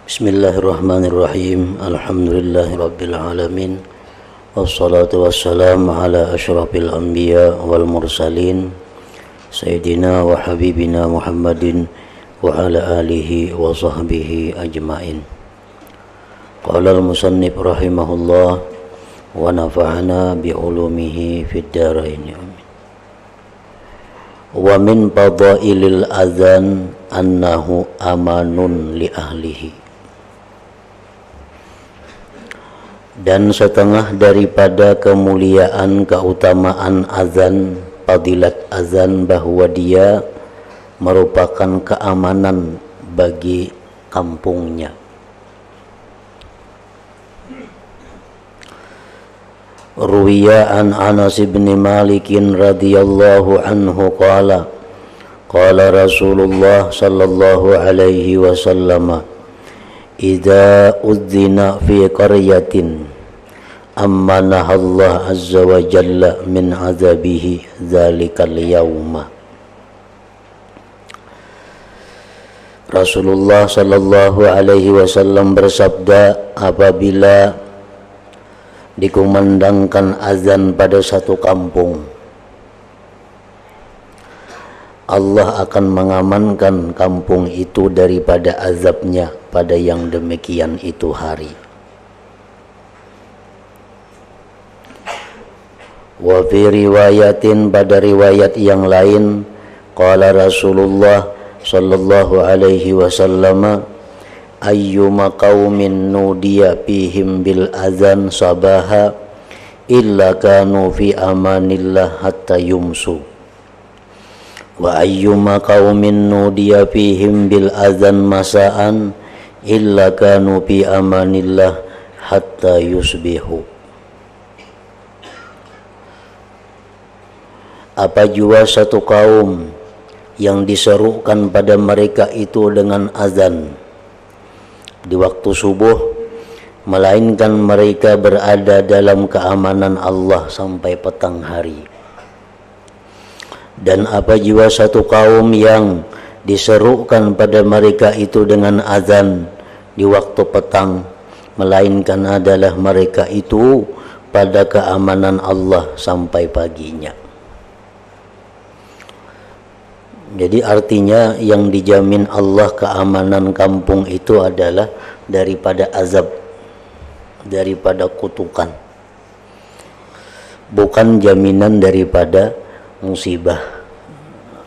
Bismillahirrahmanirrahim. Alhamdulillahirabbil alamin. Wassalatu wassalamu ala asyrafil anbiya wal mursalin sayyidina wa habibina Muhammadin wa ala alihi wa sahbihi ajmain. Qala al-musannif rahimahullah wa nafa'ana bi ulumihi fid dharain. Wa min fadailil adzan annahu amanun li ahlihi. Dan setengah daripada kemuliaan keutamaan azan, fadilat azan, bahwa dia merupakan keamanan bagi kampungnya. Ruwiya an Anas bin Malik radhiyallahu anhu qala Rasulullah sallallahu alaihi wasallam, idza udzina fi qaryatin ammanaha Allah azza wa jalla min azabihi dzalikal yauma. Rasulullah sallallahu alaihi wasallam bersabda, apabila dikumandangkan azan pada satu kampung, Allah akan mengamankan kampung itu daripada azabnya pada yang demikian itu hari. Wa fi riwayatin, pada riwayat yang lain, qala Rasulullah sallallahu alaihi wasallam, ayyuma qaumin nudiya fihim bil azan sabaha illa kanu fi amanillah hatta yumsu. Wa ayyuma qaumin nudiya fihim bil azan masa'an illa kanu fi amanillah hatta yusbihu. Apa jua satu kaum yang diserukan pada mereka itu dengan azan di waktu subuh, melainkan mereka berada dalam keamanan Allah sampai petang hari. Dan apa jua satu kaum yang diserukan pada mereka itu dengan azan di waktu petang, melainkan adalah mereka itu pada keamanan Allah sampai paginya. Jadi artinya yang dijamin Allah keamanan kampung itu adalah daripada azab, daripada kutukan, bukan jaminan daripada musibah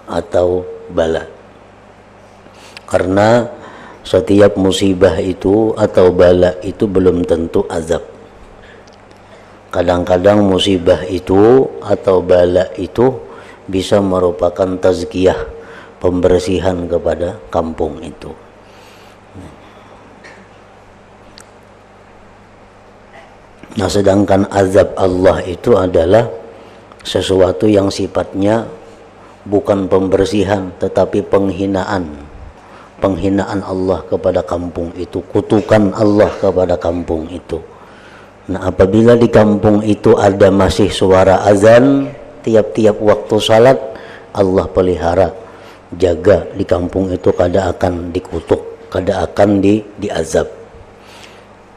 atau bala. Karena setiap musibah itu atau bala itu belum tentu azab. Kadang-kadang musibah itu atau bala itu bisa merupakan tazkiyah, pembersihan kepada kampung itu. Nah, sedangkan azab Allah itu adalah sesuatu yang sifatnya bukan pembersihan tetapi penghinaan Allah kepada kampung itu, kutukan Allah kepada kampung itu. Nah, apabila di kampung itu ada masih suara azan tiap-tiap waktu salat, Allah pelihara, jaga di kampung itu kada akan dikutuk, kada akan diazab.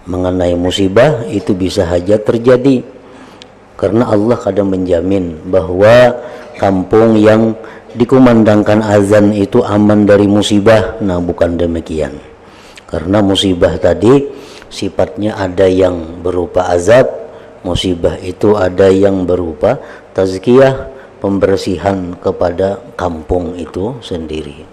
Mengenai musibah itu bisa saja terjadi, karena Allah kadang menjamin bahwa kampung yang dikumandangkan azan itu aman dari musibah. Nah, bukan demikian. Karena musibah tadi sifatnya ada yang berupa azab, musibah itu ada yang berupa tazkiyah, pembersihan kepada kampung itu sendiri.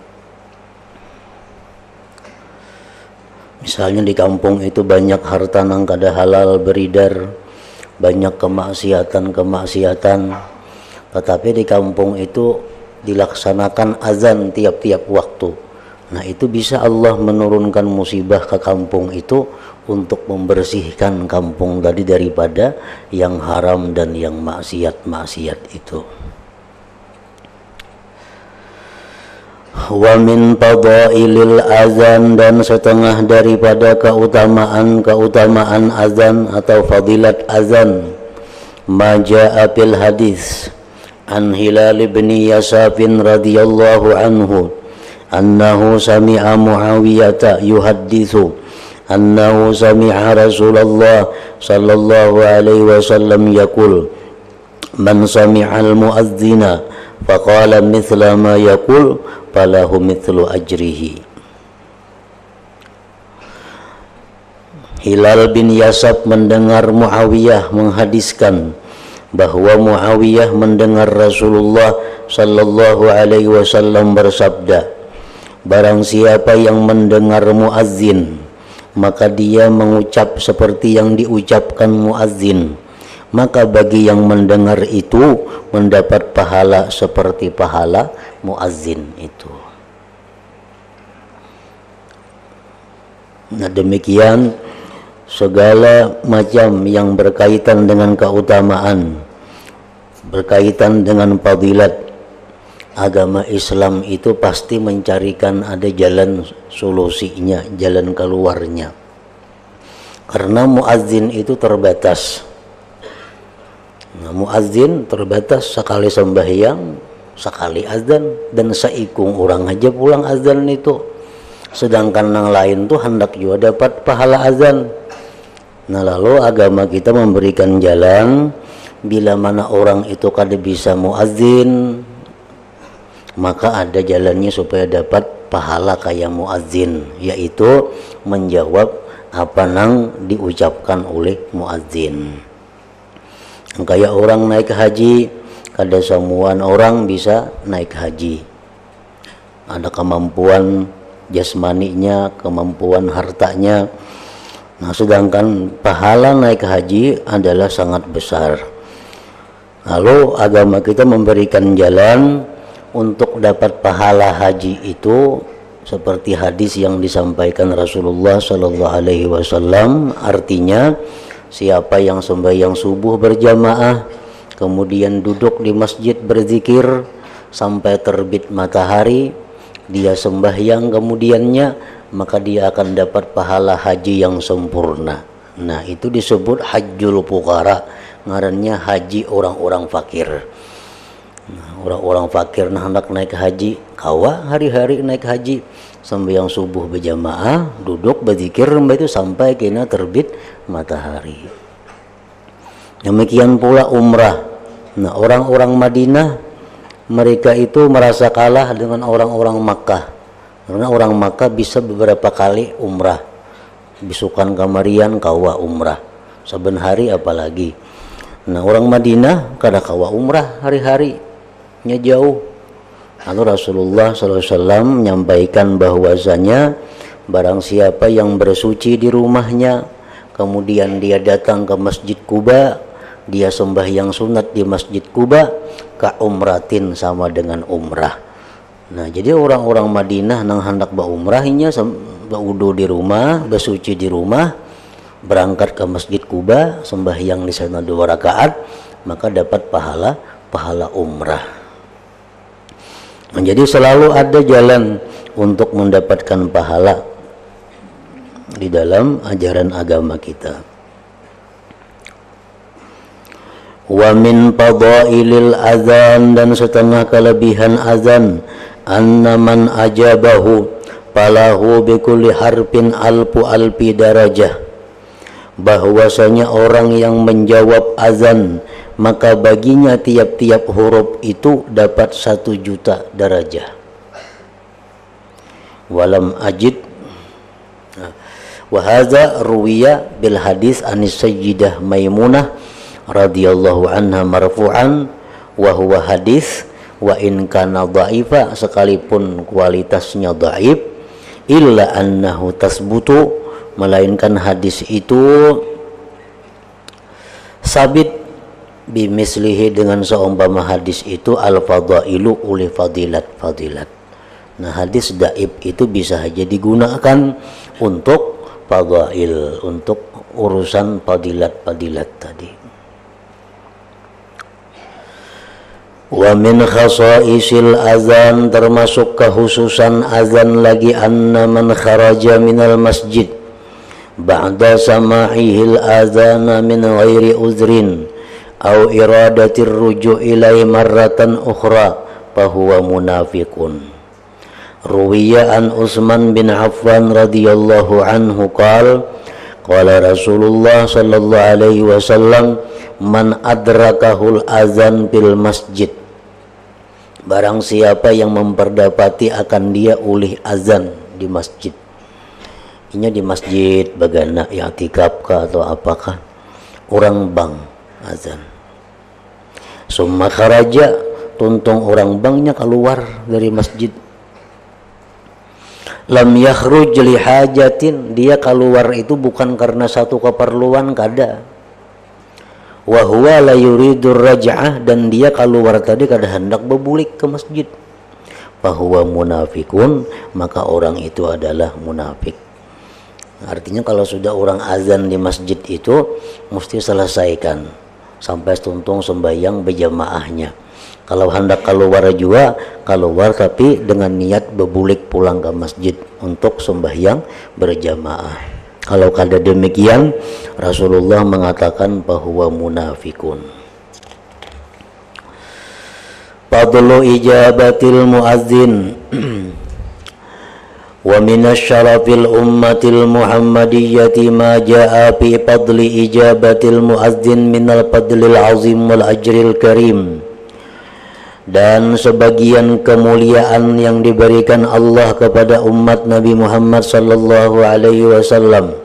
Misalnya di kampung itu banyak harta nang kada halal beredar, banyak kemaksiatan, tetapi di kampung itu dilaksanakan azan tiap-tiap waktu. Nah, itu bisa Allah menurunkan musibah ke kampung itu untuk membersihkan kampung tadi daripada yang haram dan yang maksiat itu. Wa min fadailil azan, dan setengah daripada keutamaan azan atau fadilat azan, ma jaa fil hadis an Hilal bin Yasaf radhiyallahu anhu annahu sami'a Muawiyah yuhadditsu annahu sami'a Rasulullah sallallahu alaihi wasallam yaqul man sami'al muadzina faqala mithla ma yaqul falahu mithlu ajrihi. Hilal bin Yasab mendengar Muawiyah menghadiskan bahwa Muawiyah mendengar Rasulullah sallallahu alaihi wasallam bersabda, barang siapa yang mendengar muazzin maka dia mengucap seperti yang diucapkan muazzin, maka bagi yang mendengar itu mendapat pahala seperti pahala muazzin itu. Nah, demikian segala macam yang berkaitan dengan keutamaan, berkaitan dengan fadilat agama Islam itu pasti mencarikan ada jalan solusinya, jalan keluarnya. Karena muazzin itu terbatas. Nah, muazzin terbatas, sekali sembahyang, sekali azan, dan seikung orang aja pulang azan itu. Sedangkan yang lain tuh hendak juga dapat pahala azan. Nah, lalu agama kita memberikan jalan, bila mana orang itu kada bisa muazzin, maka ada jalannya supaya dapat pahala kayak muazzin, yaitu menjawab apa nang diucapkan oleh muazzin. Kayak orang naik haji, kada semuaan orang bisa naik haji. Ada kemampuan jasmaninya, kemampuan hartanya. Nah, sedangkan pahala naik haji adalah sangat besar. Lalu agama kita memberikan jalan untuk dapat pahala haji itu seperti hadis yang disampaikan Rasulullah sallallahu alaihi wasallam, artinya siapa yang sembahyang subuh berjamaah kemudian duduk di masjid berzikir sampai terbit matahari, dia sembahyang kemudiannya, maka dia akan dapat pahala haji yang sempurna. Nah, itu disebut hajjul fuqara, ngarannya haji orang-orang fakir. Nah, orang-orang fakir nah hendak naik haji, kawa hari-hari naik haji, sembahyang subuh berjamaah, duduk berzikir itu sampai kena terbit matahari. Demikian pula umrah. Nah, orang-orang Madinah mereka itu merasa kalah dengan orang-orang Makkah. Karena orang Makkah bisa beberapa kali umrah, bisukan kamarian kawa umrah, saben hari apalagi. Nah, orang Madinah kada kawa umrah hari-hari, nya jauh. Lalu Rasulullah SAW menyampaikan bahwasanya barang siapa yang bersuci di rumahnya, kemudian dia datang ke Masjid Quba, dia sembahyang sunat di Masjid Quba, ka umratin sama dengan umrah. Nah, jadi orang-orang Madinah nang hendak berumrahnya baudu di rumah, bersuci di rumah, berangkat ke Masjid Quba, sembahyang di sana 2 rakaat, maka dapat pahala umrah. Nah, jadi selalu ada jalan untuk mendapatkan pahala di dalam ajaran agama kita. Wa min fadailil azan, dan setengah kelebihan azan, anna man ajabahu falahu bikulli harfin alfi darajah, bahwasanya orang yang menjawab azan maka baginya tiap-tiap huruf itu dapat 1.000.000 darajah. Walam ajid wa hadza ruwiya bil hadis anis sayyidah Maimunah radhiyallahu anha marfu'an wa huwa hadis wa in kana dha'ifa, sekalipun kualitasnya dhaif, illa annahu tasbutu, melainkan hadis itu sabit bimislihi, dengan seumpama hadis itu al-fadailu uli fadilat. Nah, hadis dhaif itu bisa saja digunakan untuk fadail, untuk urusan fadilat tadi. Wa min khasaisil azan, termasuk kekhususan azan lagi, anna man kharaja minal masjid ba'da sama'ihil azana min ghairi uzrin aw iradatir ruju' ilai marratan ukhra fahuwa munafiqun. Ruwiya an Utsman bin Affan radhiyallahu anhu qala Rasulullah sallallahu alaihi wasallam man adrakahul azan fil masjid, barang siapa yang memperdapati akan dia ulih azan di masjid. Ini di masjid bagana i'tikaf kah atau apakah, orang bang azan. Summa kharaja, tuntung orang bangnya keluar dari masjid. Lam yakhruj li hajatin, dia keluar itu bukan karena satu keperluan kada. Wa huwa la yuridur raj'ah, dan dia keluar tadi kada hendak bebulik ke masjid. Fahuwa munafikun, maka orang itu adalah munafik. Artinya kalau sudah orang azan di masjid itu mesti selesaikan sampai tuntung sembahyang berjamaahnya. Kalau hendak keluar juga keluar, tapi dengan niat bebulik pulang ke masjid untuk sembahyang berjamaah. Kalau kada demikian, Rasulullah mengatakan bahwa munafikun. Fadlu ijabatil muazzin. Wa minasyarafil ummatil muhammadiyyati ma jaa fi fadli ijabatil muazzin minal fadlil azim wal ajril karim. Dan sebagian kemuliaan yang diberikan Allah kepada umat Nabi Muhammad sallallahu alaihi wasallam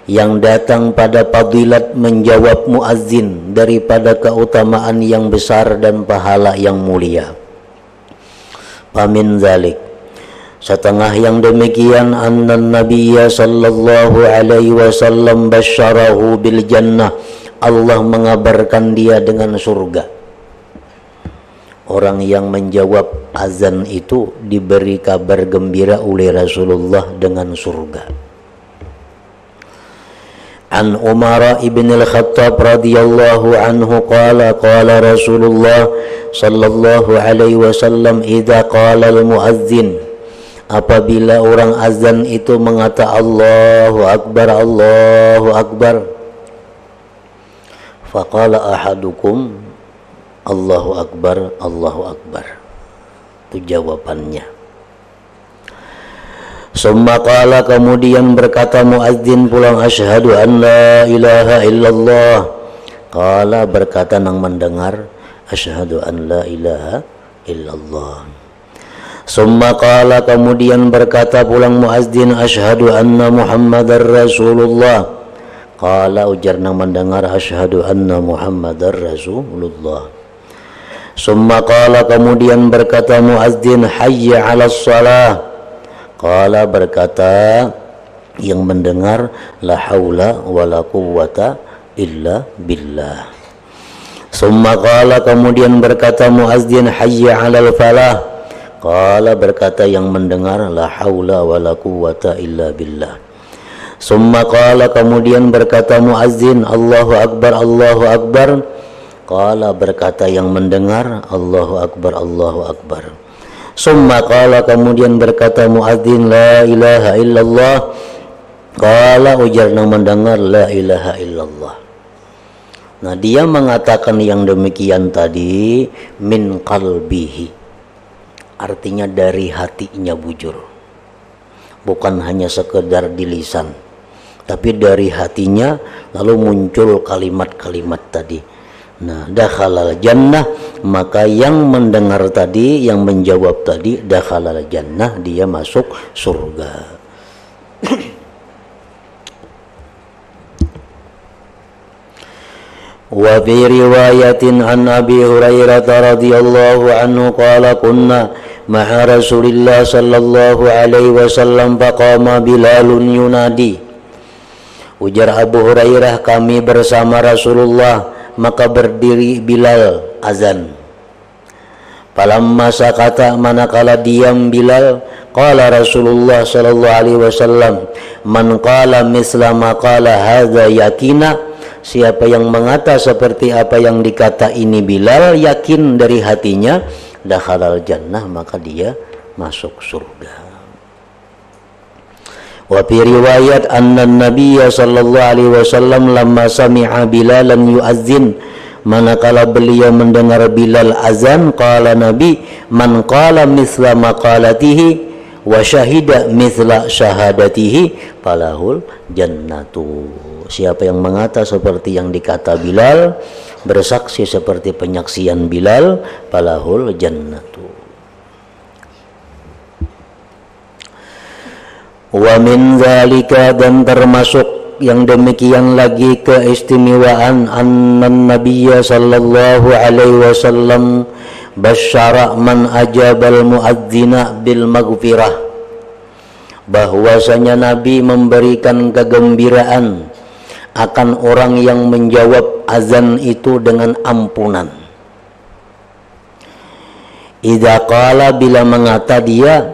yang datang pada fadilat menjawab muazzin, daripada keutamaan yang besar dan pahala yang mulia. Pamin zalik, setengah yang demikian, annan nabiyya sallallahu alaihi wasallam basyarahu bil jannah, Allah mengabarkan dia dengan surga. Orang yang menjawab azan itu diberi kabar gembira oleh Rasulullah dengan surga. An Umar ibn al-Khattab radhiyallahu anhu qala Rasulullah sallallahu alaihi wasallam idza qala al-muazzin, apabila orang azan itu mengata Allahu akbar Allahu akbar, faqala ahadukum Allahu akbar Allahu akbar, itu jawabannya. Summa qala, kemudian berkata muazzin pulang, asyhadu an la ilaha illallah. Qala, berkata nang mendengar, asyhadu an la ilaha illallah. Summa qala, kemudian berkata pulang muazzin, asyhadu anna muhammadar rasulullah. Qala, ujar nang mendengar, asyhadu anna muhammadar rasulullah. Summa qala, kemudian berkata muazzin, hayya 'alas shalah. Qala, berkata yang mendengar, la haula wala quwwata illa billah. Summa qala, kemudian berkata muazzin, hayya 'alal falah. Qala, berkata yang mendengar, la haula wala quwwata illa billah. Summa qala, kemudian berkata muazzin, Allahu akbar Allahu akbar. Qala, berkata yang mendengar, Allahu akbar Allahu akbar. Summa qala, kemudian berkata muazzin, la ilaha illallah. Qala, ujar nang mendengar, la ilaha illallah. Nah, dia mengatakan yang demikian tadi min qalbihi, artinya dari hatinya bujur, bukan hanya sekedar di lisan, tapi dari hatinya lalu muncul kalimat-kalimat tadi. Nah, dakhalal jannah, maka yang mendengar tadi, yang menjawab tadi, dakhalal jannah, dia masuk surga. Wa fi riwayatin an Abi Hurairah radhiyallahu anhu qala kunna ma'a Rasulillah sallallahu alaihi wasallam faqama Bilalun yunadi. Ujar Abu Hurairah, kami bersama Rasulullah, maka berdiri Bilal azan. Falamma sakata, manakala diam Bilal, qala Rasulullah sallallahu alaihi wasallam, man qala misla ma qala hadza yakina, siapa yang mengata seperti apa yang dikata ini Bilal, yakin dari hatinya, dakhalal jannah, maka dia masuk surga. Wa fi riwayat anna nabiyya sallallahu alaihi wasallam lamma sami'a Bilalan yu'azzin, manakala beliau mendengar Bilal azan, qala Nabi, man qala misla maqalatihi, wa syahida mithla syahadatihi falahul jannatu. Siapa yang mengata seperti yang dikata Bilal, bersaksi seperti penyaksian Bilal, falahul jannatu. Wa min zalika, dan termasuk yang demikian lagi keistimewaan, annan nabiyya sallallahu alaihi wasallam basyara man ajabal muadzina bil maghfirah, bahwasanya Nabi memberikan kegembiraan akan orang yang menjawab azan itu dengan ampunan. Idza qala, bila mengata dia,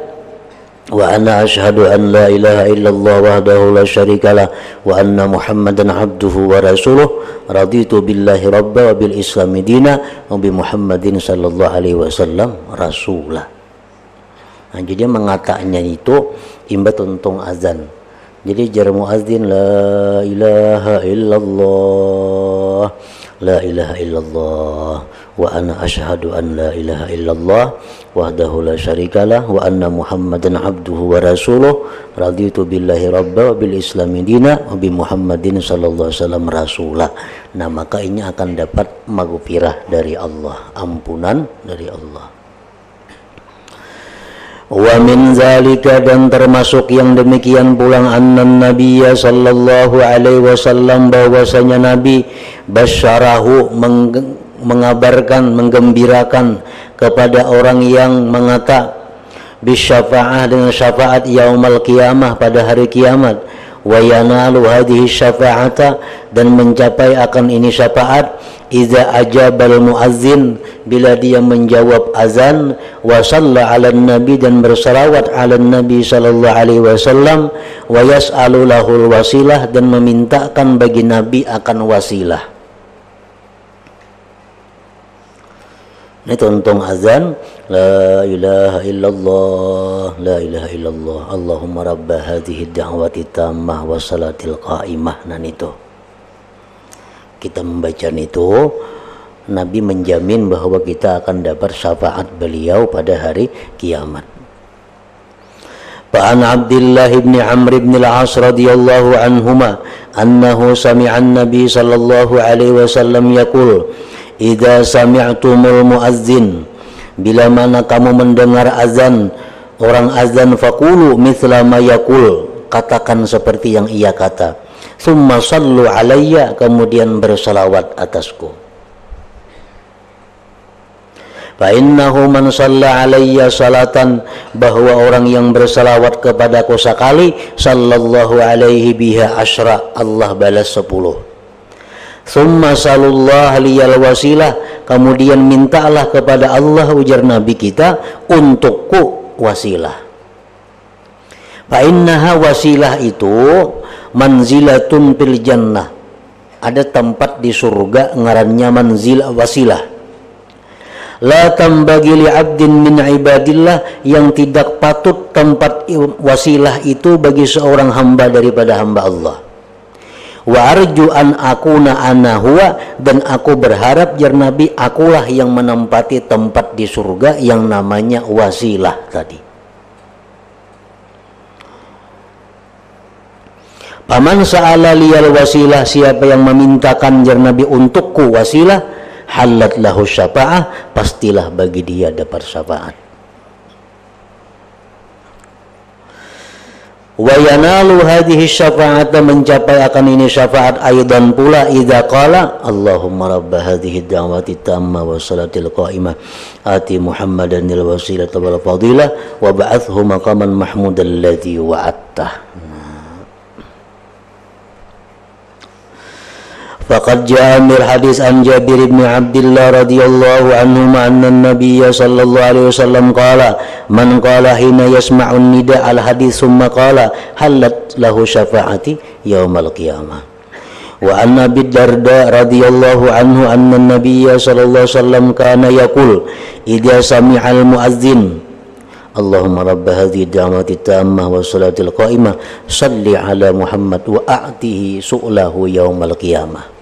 wa ana asyhadu an la ilaha illallah wahdahu la syarikalah wa anna muhammadan abduhu wa rasuluh, raditu billahi rabba wa bil islami dina wa bi muhammadin sallallahu alaihi wasallam rasulah. Nah, jadi mengatakannya itu imbat untung azan. Jadi jar muazzin la ilaha illallah, la ilaha illallah, wa ana asyhadu an la ilaha illallah wahdahu la syarikalah wa anna muhammadan abduhu wa rasuluh, raditu billahi rabba wa bil islami dina wa bi muhammadin sallallahu alaihi wasallam rasulah. Nah, maka ini akan dapat maghfirah dari Allah, ampunan dari Allah. Wa min zalika, dan termasuk yang demikian pulang, annan nabiyya sallallahu alaihi wasallam, bahwasanya Nabi basyarahu, mengabarkan, menggembirakan kepada orang yang mengata bisyafa'ah, dengan syafaat yaumal qiyamah, pada hari kiamat, wa yanalu hadhihi syafa'ata, dan mencapai akan ini syafaat, idza ajabal muazzin, bila dia menjawab azan, wa shalla 'alan nabi, dan bersalawat 'alan nabi sallallahu alaihi wasallam, wa yas'alu lahul wasilah, dan memintakan bagi nabi akan wasilah. Ini contoh azan, la ilaha illallah, la ilaha illallah, Allahumma rabba hadhihi da'wati tammah wa salatil qa'imah. Nah, itu kita membaca itu, Nabi menjamin bahwa kita akan dapat syafaat beliau pada hari kiamat. Fa'an Abdullah ibn Amr ibn al-As radhiyallahu anhuma annahu sami'a an-nabi sallallahu alaihi wasallam yaqul, idza sami'tumul muazzin, bila mana kamu mendengar azan, orang azan, faqulu mithla ma yaqul, katakan seperti yang ia kata, summa sallu alayya, kemudian bersalawat atasku. Fa innahu man shalla alayya salatan, bahwa orang yang bersalawat kepadaku sekali, sallallahu alaihi biha asyra, Allah balas 10. Summa sallallahu liyal wasilah, kemudian mintalah kepada Allah, ujar Nabi kita, untukku wasilah. Fa innaha, wasilah itu manzilatun fil jannah, ada tempat di surga ngarannya manzilah, wasilah. La tambagi li abdin min ibadillah, yang tidak patut tempat wasilah itu bagi seorang hamba daripada hamba Allah. Wa arju an akuna ana huwa, dan aku berharap, jar Nabi, akulah yang menempati tempat di surga yang namanya wasilah tadi. Paman sa'ala liyal wasilah, siapa yang memintakan, jar Nabi, untukku wasilah, halat lahu syafa'ah, pastilah bagi dia dapat syafaat. Wa yanalu hadhihi syafa'ata, mencapai akan ini syafaat aidan pula, idza qala Allahumma rabb hadhihi da'wati tamma wa salatil qa'imah ati muhammadanil wasilata wal fadilah wa ba'athhu maqaman mahmudan alladhi wa'attah. Faqad ja'a min hadis an Jabir bin Abdullah radhiyallahu anhuma anna an-nabiy sallallahu alaihi wasallam qala man qala hina yasma'u an-nida' al-hadis thumma qala halat lahu syafa'ati yaumal qiyamah. Wa anna Abi Darda radhiyallahu anhu anna an-nabiy sallallahu alaihi wasallam kana yaqul idza sami'al muazzin Allahumma rabb hadhihi da'wati tammah wa salatil qa'imah salli ala Muhammad wa a'tihi su'lahu yaumal qiyamah.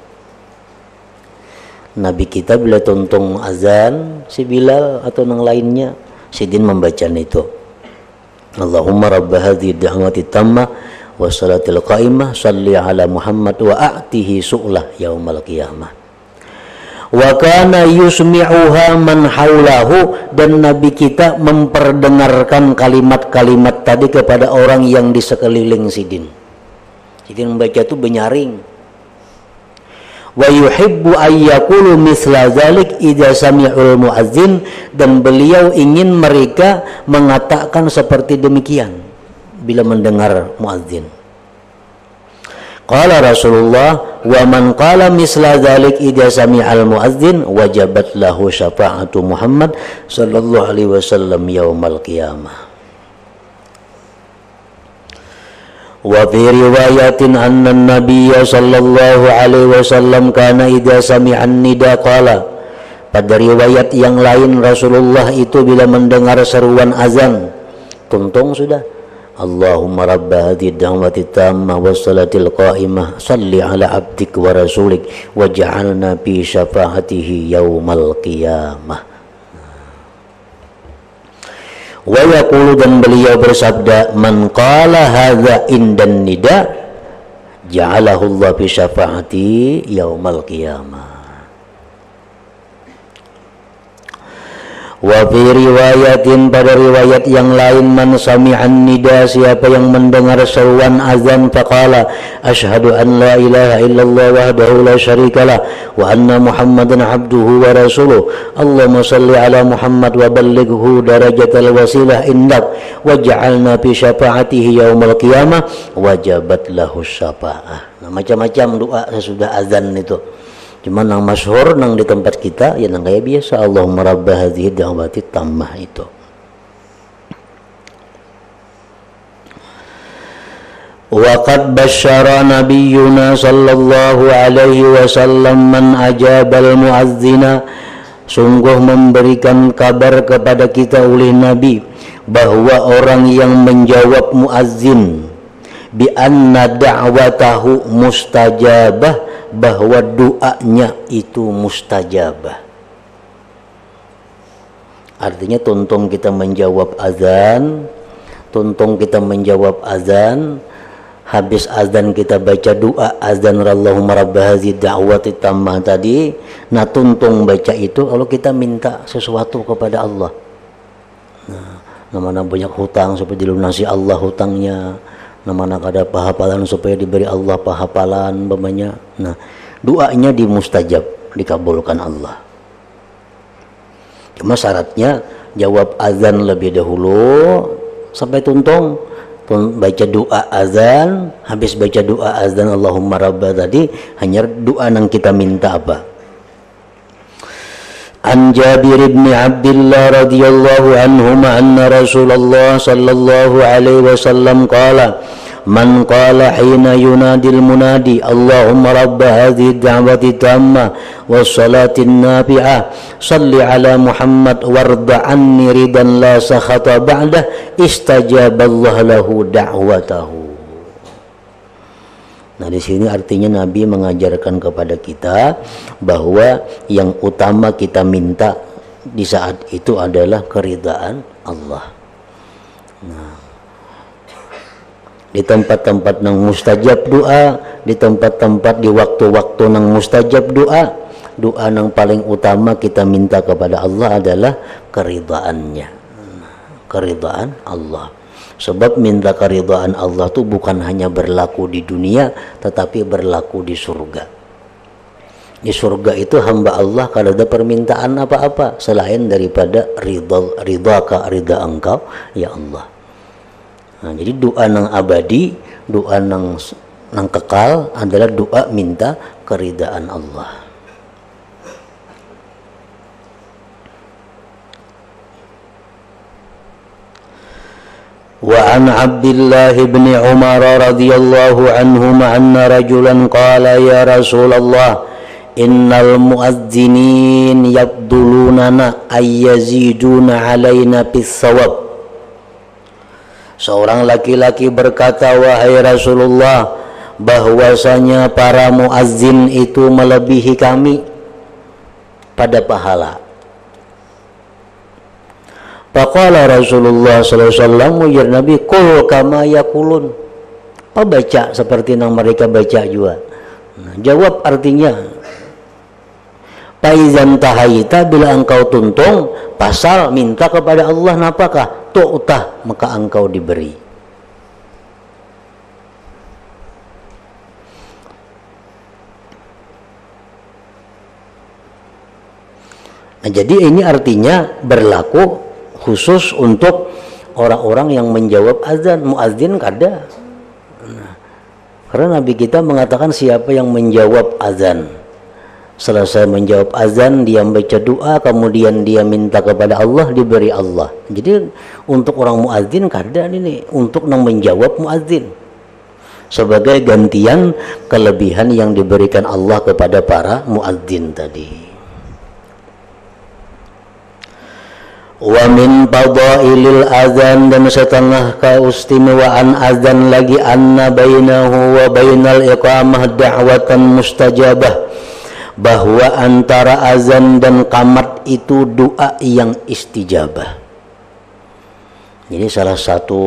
Nabi kita bila tonton azan si Bilal atau yang lainnya, Sidin membaca itu. Allahumma rabb hadhihi ad-da'wati tammah wassalatil qa'imah salli ala Muhammad wa a'tihi su'lah yaumal qiyamah. Wa kana yusmi'uha man haulahu, dan Nabi kita memperdengarkan kalimat-kalimat tadi kepada orang yang di sekeliling Sidin. Jadi membaca itu benyaring. Wa yuhibbu ayyakulu misla dzalik idza sami'ul muazzin, dan beliau ingin mereka mengatakan seperti demikian bila mendengar muazzin. Qala Rasulullah wa man qala misla dzalik idza sami'al muazzin wajabat lahu syafa'atu Muhammad sallallahu alaihi wasallam yaumal qiyamah. Wa fi riwayatin anna an-nabiyya sallallahu alaihi wasallam kana idza sami'an nida qala, pada riwayat yang lain Rasulullah itu bila mendengar seruan azan, tuntung sudah, Allahumma rabb hadhihi ad-da'wati tammah was-salatil qa'imah salli ala abdik wa rasulik waj'alna fi syafa'atihi yaumal qiyamah. Wa yaqulu, dan beliau bersabda, man qala hadza indan nida ja'alahu Allah fi syafa'ati yaumal qiyamah. Wa fi riwayatin, pada riwayat yang lain, man sami'an nida, siapa yang mendengar seruan azan faqala asyhadu an la ilaha illallah wahdahu la syarikalah wa anna Muhammadan abduhu wa rasuluh Allahumma salli ala Muhammad wa ballighhu darajatal wasilah indak waj'alna fi syafa'atihi yaumal qiyamah wajabat lahu syafa'ah. Nah, macam-macam doa sesudah azan itu. Cuman yang masyhur nang di tempat kita ya nang kayak biasa, Allahumma rabb hadhihi da'wati tammah itu. Wa qad basyara nabiyyuna sallallahu alaihi wasallam man ajabal muazzina, sungguh memberikan kabar kepada kita oleh Nabi bahwa orang yang menjawab muazzin bi anna da'watahu mustajabah, bahwa doanya itu mustajabah. Artinya tuntung kita menjawab azan, tuntung kita menjawab azan, habis azan kita baca doa azan Allahumma rabb hadhihi da'wati tammah tadi. Nah, tuntung baca itu kalau kita minta sesuatu kepada Allah. Nah, mana banyak hutang supaya dilunasi Allah hutangnya, mana ada pahapalan supaya diberi Allah pahapalan banyak. Nah, doanya dimustajab, dikabulkan Allah. Cuma syaratnya jawab azan lebih dahulu sampai tuntung, baca doa azan, habis baca doa azan Allahumma rabba tadi, hanya doa yang kita minta apa. An Jabir bin Abdullah radhiyallahu anhuma anna Rasulullah sallallahu alaihi wasallam qala man qala hina yunadil munadi Allahumma rabb hadhihi da'wati tammah wassalatin nafi'ah salli ala Muhammad warda anni ridan la sakhata ba'dah istajaballahu lahu da'watahu. Nah, di sini artinya Nabi mengajarkan kepada kita bahwa yang utama kita minta di saat itu adalah keridhaan Allah. Nah, di tempat-tempat nang mustajab doa, di tempat-tempat di waktu-waktu nang mustajab doa, doa nang paling utama kita minta kepada Allah adalah keridhaannya, keridhaan Allah. Sebab minta keridhaan Allah itu bukan hanya berlaku di dunia, tetapi berlaku di surga. Di surga itu hamba Allah kalau ada permintaan apa-apa selain daripada ridha engkau ya Allah. Nah, jadi doa nang abadi, doa nang kekal adalah doa minta keridhaan Allah. Wa an Abdullah bin Umar radhiyallahu anhuma anna rajulan qala ya Rasulullah innal muazzinin yabdulunana ayyaziduna alaina bis-shawab. Seorang laki-laki berkata, wahai Rasulullah, bahwasanya para muazzin itu melebihi kami pada pahala. Faqala Rasulullah sallallahu alaihi wasallam, ya Nabi, qul kama yaqulun. Apa baca seperti yang mereka baca juga. Nah, jawab artinya, Faizan tahaita, bila engkau tuntung pasal minta kepada Allah napakah tu'tah, maka engkau diberi. Nah, jadi ini artinya berlaku khusus untuk orang-orang yang menjawab azan. Muadzin kada. Nah, karena Nabi kita mengatakan siapa yang menjawab azan, selesai menjawab azan dia baca doa, kemudian dia minta kepada Allah, diberi Allah. Jadi untuk orang muadzin kada ini, untuk yang menjawab muadzin sebagai gantian kelebihan yang diberikan Allah kepada para muadzin tadi. Wa min fadailil azan, dan setengah keistimewaan azan lagi, anna bainahu wa bainal iqamah da'watan mustajabah, bahwa antara azan dan qamat itu doa yang istijabah. Jadi salah satu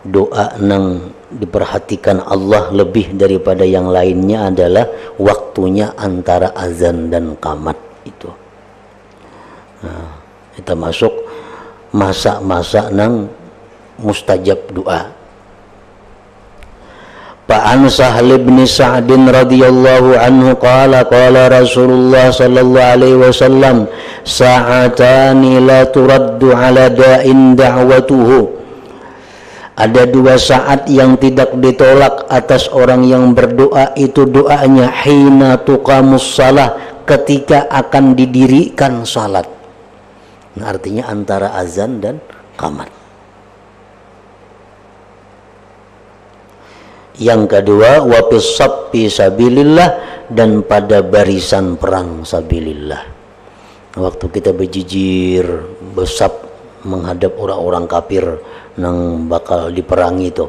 doa yang diperhatikan Allah lebih daripada yang lainnya adalah waktunya antara azan dan qamat itu. Nah, kita masuk masa-masa nang mustajab doa. Fa'an Sahal bin Sa'd radhiyallahu anhu qala qala Rasulullah sallallahu alaihi wasallam, sa'atani la turaddu ala da'in da'watuhu. Ada 2 saat yang tidak ditolak atas orang yang berdoa, itu doanya hina tuqamus salah, ketika akan didirikan salat. Nah, artinya antara azan dan qamat. Yang kedua, wa fisabbi sabilillah, dan pada barisan perang sabilillah. Waktu kita berjijir, besap menghadap orang-orang kafir yang bakal diperangi itu.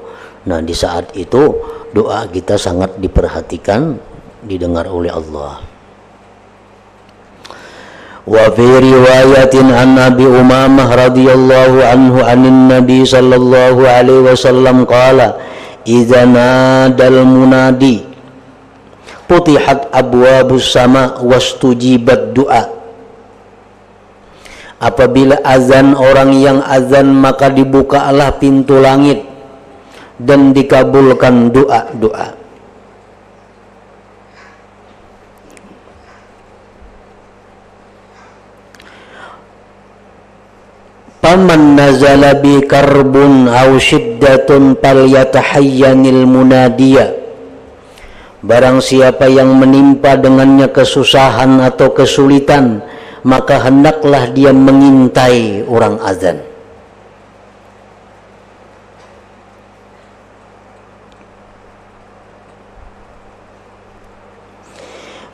Nah, di saat itu doa kita sangat diperhatikan, didengar oleh Allah. Wa fi riwayatin an Abi Umamah radhiyallahu anhu anin Nabi sallallahu alaihi wasallam qala, idza nadal munadi putihat abwabus sama wastujibat du'a. Apabila azan orang yang azan, maka dibukalah pintu langit dan dikabulkan doa-doa. Faman nazala bi karbun aw syiddatun falyatahayyanil munadiya. Barang siapa yang menimpa dengannya kesusahan atau kesulitan, maka hendaklah dia mengintai orang azan.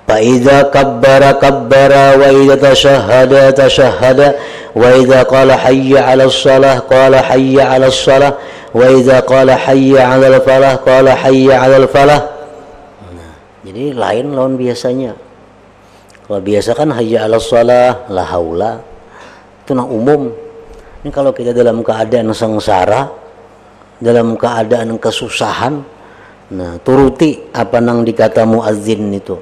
Fa idza kabbara kabbara wa idza tashahhada tashahhada wa idza qala hayya 'alas shalah qala hayya 'alas shalah wa idza qala hayya 'alal falah qala hayya 'alal falah. Nah, jadi lain lawan biasanya. Kalau biasa kan hayya 'alas shalah, la haula, itu nang umum. Ini kalau kita dalam keadaan sengsara, dalam keadaan kesusahan, nah turuti apa nang dikata muazzin itu.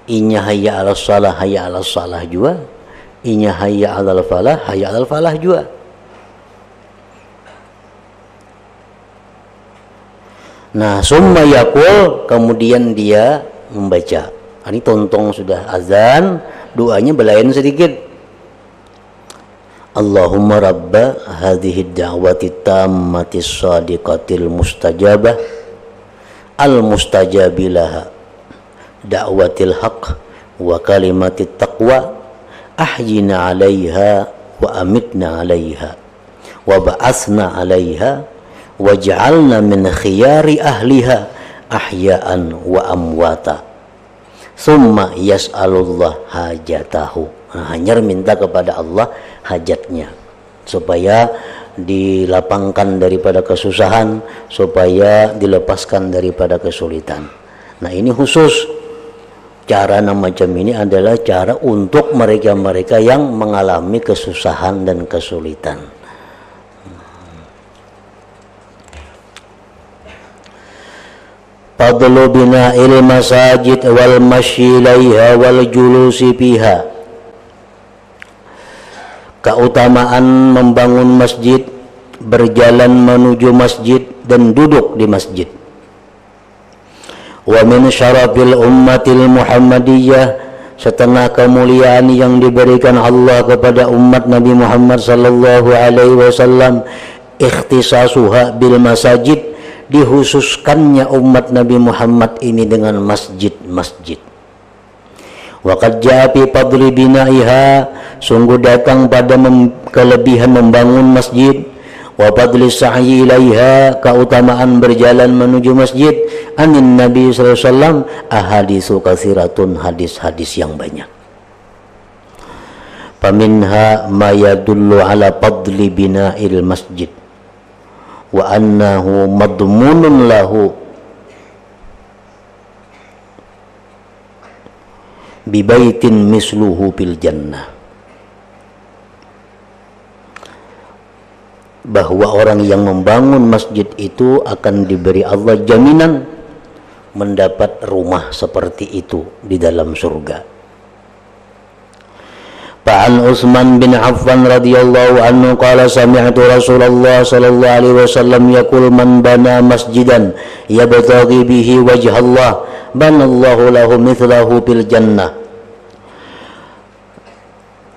Inya hayya 'alas shalah, hayya 'alas shalah juga. Inya hayya 'alal falah, hayya 'alal falah juga. Nah, summa yaqul, kemudian dia membaca. Ini tontong sudah azan, doanya belayan sedikit. Allahumma rabba hadhihi da'wati tammati shadiqatil mustajabah al mustajabilaha da'watil haqq wa kalimatit taqwa ahyina 'alaiha wa amitna 'alaiha wa ba'atsna 'alaiha waj'alna min khiyari ahliha ahya'an wa amwata. Summa yas'alullah hajatahu. Nah, hanya minta kepada Allah hajatnya supaya dilapangkan daripada kesusahan, supaya dilepaskan daripada kesulitan. Nah, ini khusus Cara macam ini adalah cara untuk mereka-mereka yang mengalami kesusahan dan kesulitan. Fadlu bina'il masajid wal masyi ilaiha wal julusi fiha. Keutamaan membangun masjid, berjalan menuju masjid dan duduk di masjid. Wa min syarafil ummatil Muhammadiyah, setengah kemuliaan yang diberikan Allah kepada umat Nabi Muhammad sallallahu alaihi wasallam, ikhtisasuha bil masajid, dikhususkannya umat Nabi Muhammad ini dengan masjid-masjid. Wa qad jaa fi fadli binaiha, sungguh datang pada kelebihan membangun masjid, wa fadli sa'yi ilaiha, keutamaan berjalan menuju masjid, anin Nabi sallallahu alaihi wasallam ahaditsu katsiratun, hadis-hadis yang banyak. Faminha ma yadullu ala fadli bina'il masjid wa annahu madmunun lahu bibaitin misluhu fil jannah. Bahwa orang yang membangun masjid itu akan diberi Allah jaminan mendapat rumah seperti itu di dalam surga. Fa'an Utsman bin Affan radhiyallahu anhu qala sami'tu Rasulullah sallallahu alaihi wasallam yaqul man bana masjidan yabtaghi bihi wajha Allah banallahu lahu mithlahu fil jannah.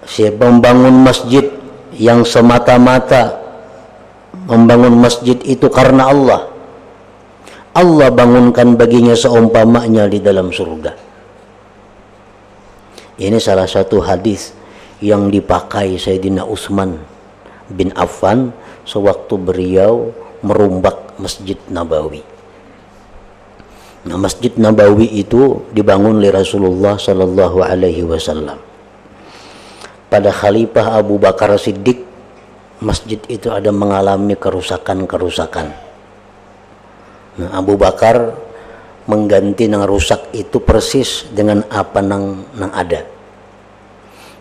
Siapa membangun masjid yang semata-mata membangun masjid itu karena Allah, Allah bangunkan baginya seumpamanya di dalam surga. Ini salah satu hadis yang dipakai Sayyidina Utsman bin Affan sewaktu beliau merombak Masjid Nabawi. Nah, Masjid Nabawi itu dibangun oleh Rasulullah sallallahu alaihi wasallam. Pada Khalifah Abu Bakar Siddiq, masjid itu ada mengalami kerusakan-kerusakan. Nah, Abu Bakar mengganti nang rusak itu persis dengan apa nang ada.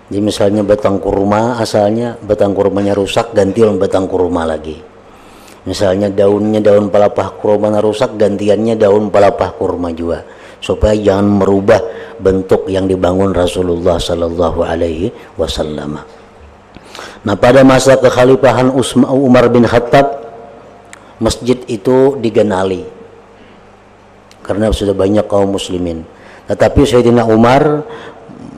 Jadi misalnya batang kurma, asalnya batang kurmanya rusak, ganti batang kurma lagi. Misalnya daunnya daun pelapah kurma rusak, gantiannya daun pelapah kurma juga, supaya jangan merubah bentuk yang dibangun Rasulullah sallallahu alaihi wasallam. Nah, pada masa kekhalifahan Umar bin Khattab, masjid itu digenali karena sudah banyak kaum muslimin. Tetapi Sayyidina Umar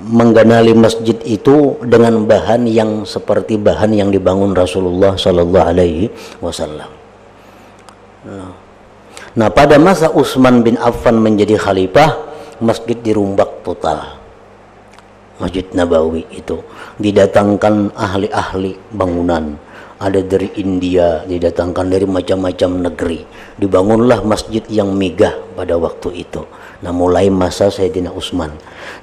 menggenali masjid itu dengan bahan yang seperti bahan yang dibangun Rasulullah sallallahu alaihi wasallam. Nah, pada masa Utsman bin Affan menjadi khalifah, masjid dirumbak total. Masjid Nabawi itu didatangkan ahli-ahli bangunan, ada dari India, didatangkan dari macam-macam negeri. Dibangunlah masjid yang megah pada waktu itu. Nah, mulai masa Sayyidina Utsman.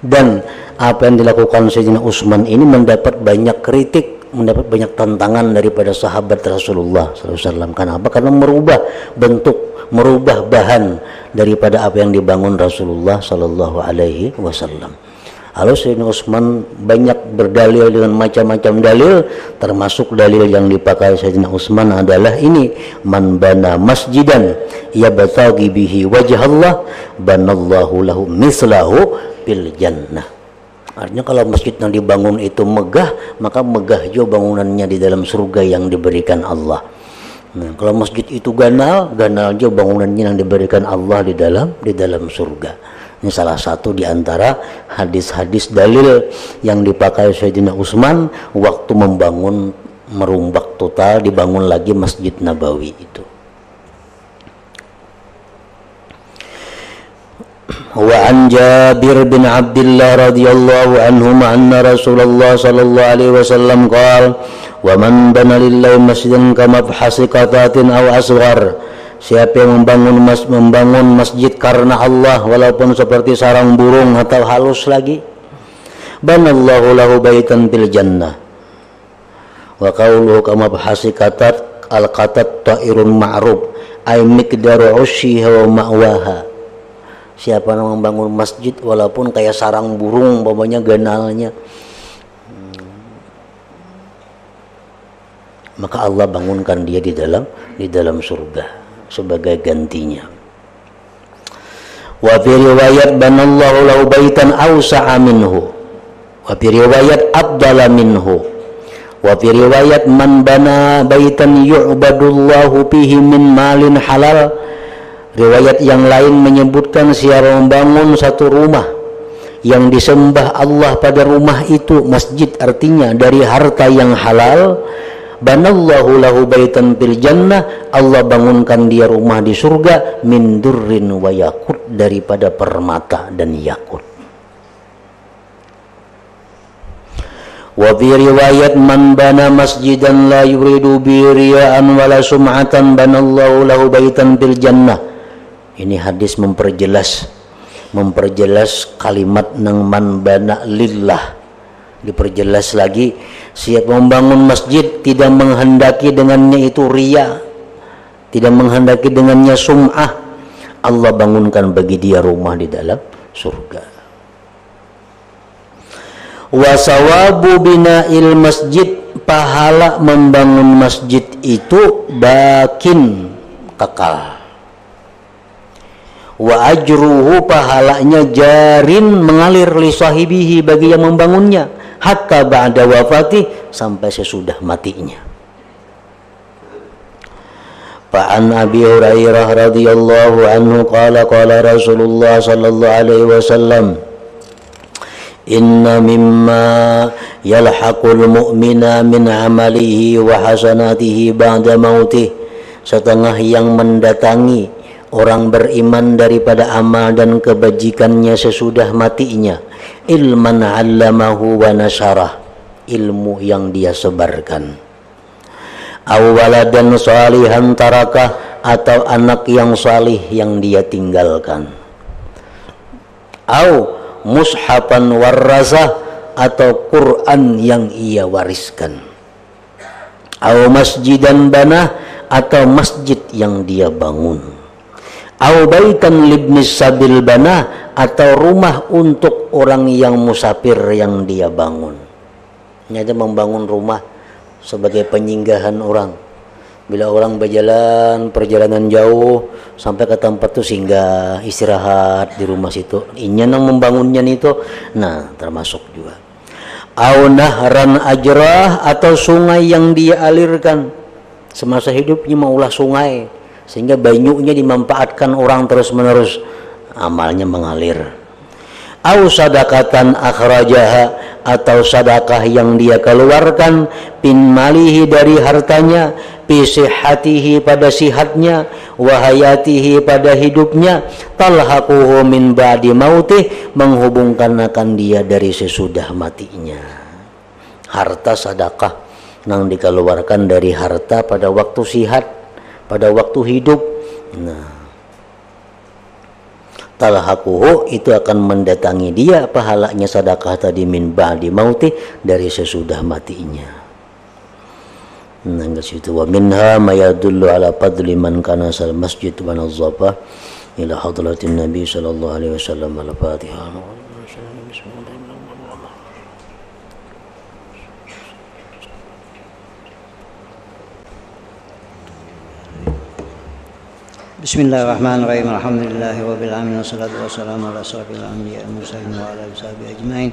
Dan apa yang dilakukan Sayyidina Utsman ini mendapat banyak kritik, mendapat banyak tantangan daripada sahabat Rasulullah SAW. Kenapa? Karena merubah bentuk, merubah bahan daripada apa yang dibangun Rasulullah SAW. Lalu Sayyidina Utsman banyak berdalil dengan macam-macam dalil, termasuk dalil yang dipakai Sayyidina Utsman adalah ini, man bana masjidan yabtaghi bihi wajha Allah banallahu lahu mislahu fil jannah. Artinya kalau masjid yang dibangun itu megah, maka megah juga bangunannya di dalam surga yang diberikan Allah. Nah, kalau masjid itu ganal, ganal juga bangunannya yang diberikan Allah di dalam surga. Ini salah satu di antara hadis-hadis dalil yang dipakai Sayyidina Utsman waktu membangun, merombak total, dibangun lagi Masjid Nabawi itu. Wa an Jabir bin Abdullah radhiyallahu anhuma anna Rasulullah sallallahu alaihi wasallam qala wa man bana lillahi masjidan kama fahasi qatatin aw asghar. Siapa yang membangun masjid karena Allah walaupun seperti sarang burung atau halus lagi, banallahu lahu baitan fil jannah. Wa qawluhu kama bahasi qatat al qatat ta'irun ma'rub ay miqdaru ushiha wa ma'waha. Siapa yang membangun masjid walaupun kayak sarang burung umpamanya ganalnya, maka Allah bangunkan dia di dalam surga sebagai gantinya. Wa fi riwayat banallahu lahu baitan awsa'a minhu, wa fi riwayat afdala minhu, wa fi riwayat man bana baitan yu'badullahu fihi min malin halal. Riwayat yang lain menyebutkan siapa membangun satu rumah yang disembah Allah pada rumah itu, masjid artinya, dari harta yang halal, banallahu lahu baitan fil jannah, Allah bangunkan dia rumah di surga, min durrin wa yakut, daripada permata dan yakut. Wa fi riwayat man bana masjidan la yuridu bi riya'an wala sum'atan banallahu lahu baitan fil jannah. Ini hadis memperjelas kalimat nang man bana lillah. Diperjelas lagi, siapa membangun masjid tidak menghendaki dengannya itu riya, tidak menghendaki dengannya sum'ah, Allah bangunkan bagi dia rumah di dalam surga. Wa sawabu bina'il masjid, pahala membangun masjid itu bakin, kekal. Wa ajruhu, pahalanya jarin, mengalir li sahibihi, bagi yang membangunnya, hatta ba'da wafati, sampai sesudah matinya. Fa'an Abi Hurairah radhiyallahu anhu qala qala Rasulullah sallallahu alaihi wasallam, inna mimma yalhaqul mu'mina min amalihi wa hasanatihi ba'da mautih, setengah yang mendatangi orang beriman daripada amal dan kebajikannya sesudah matinya, ilman 'allamahu wa nasyarah, ilmu yang dia sebarkan, aw waladan salihan tarakah, atau anak yang salih yang dia tinggalkan, aw mushafan warasah, atau Quran yang ia wariskan, aw masjidan banah, atau masjid yang dia bangun, au baitan libnis sabil banah, atau rumah untuk orang yang musafir yang dia bangun. Ini ada membangun rumah sebagai penyinggahan orang. Bila orang berjalan perjalanan jauh sampai ke tempat itu singgah istirahat di rumah situ, ini yang membangunnya itu, nah termasuk juga. Au nahran ajrah, atau sungai yang dia alirkan semasa hidupnya, maulah sungai sehingga banyunya dimanfaatkan orang terus menerus, amalnya mengalir. Au sadaqatan akhrajaha, atau sadakah yang dia keluarkan, bin malihi, dari hartanya, bi sihhatihi, pada sihatnya, wa hayatihi, pada hidupnya, talhaquhu min ba'di mautih, menghubungkan akan dia dari sesudah matinya. Harta sadakah yang dikeluarkan dari harta pada waktu sihat, pada waktu hidup, nah talhaquhu, itu akan mendatangi dia pahalanya sadakah tadi, min ba'di mauti, dari sesudah matinya. Nah situ, wa minha ma yadullu ala fadli man kana sal masjid wa nazzafa ila hadratin nabi sallallahu alaihi wasallam. Al-Fatihah. Bismillahirrahmanirrahim. Alhamdulillahi rabbil alamin, wassalatu wassalamu ala asyrafil anbiya'i wal mursalin wa ala alihi washabihi ajmain.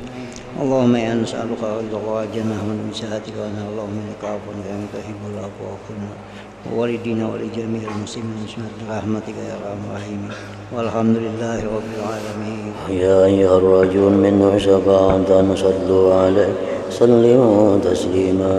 Allahumma inna nas'aluka ridhaka wa jannah min syahatika wa Allahumma innaka afuwwun tuhibbul afwa wa walidina wa li jami'il muslimin bi rahmatika ya arhamar rahimin. Walhamdulillahi rabbil alamin. Ya ayyuhar rajul min shafa'atan sallu alaihi sallimu taslima.